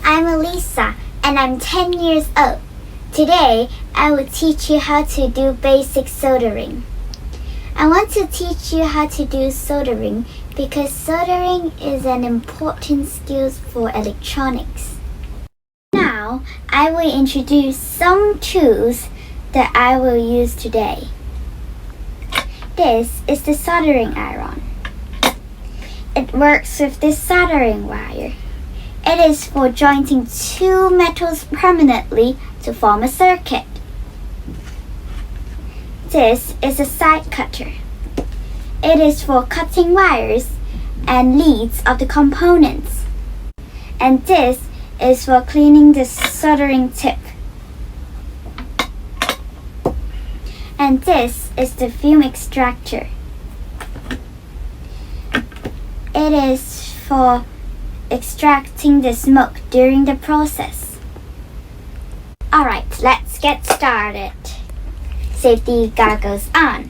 I'm Melissa and I'm 10 years old. Today, I will teach you how to do basic soldering. I want to teach you how to do soldering because soldering is an important skill for electronics. Now, I will introduce some tools that I will use today. This is the soldering iron. It works with this soldering wire. It is for jointing two metals permanently to form a circuit. This is a side cutter. It is for cutting wires and leads of the components. And this is for cleaning the soldering tip. And this is the fume extractor. It is for extracting the smoke during the process. Alright, let's get started. Safety goggles on.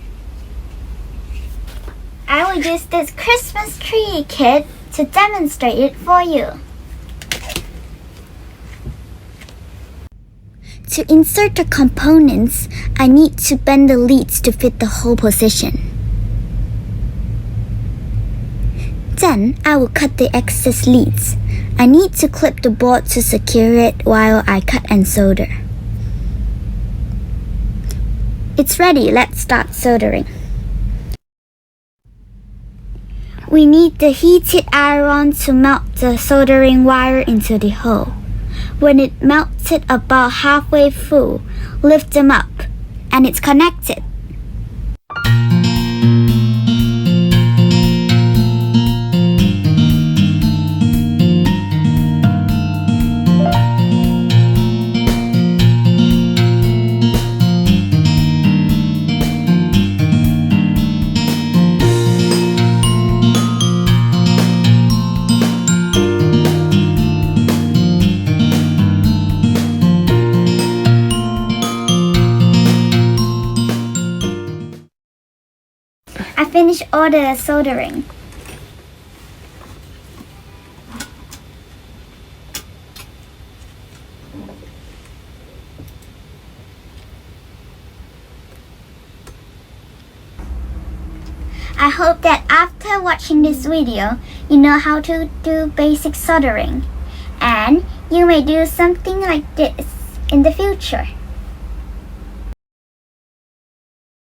I will use this Christmas tree kit to demonstrate it for you. To insert the components, I need to bend the leads to fit the hole position. Then, I will cut the excess leads. I need to clip the board to secure it while I cut and solder. It's ready, let's start soldering. We need the heated iron to melt the soldering wire into the hole. When it melted about halfway through, lift them up, and it's connected. I finished all the soldering. I hope that after watching this video, you know how to do basic soldering, and you may do something like this in the future.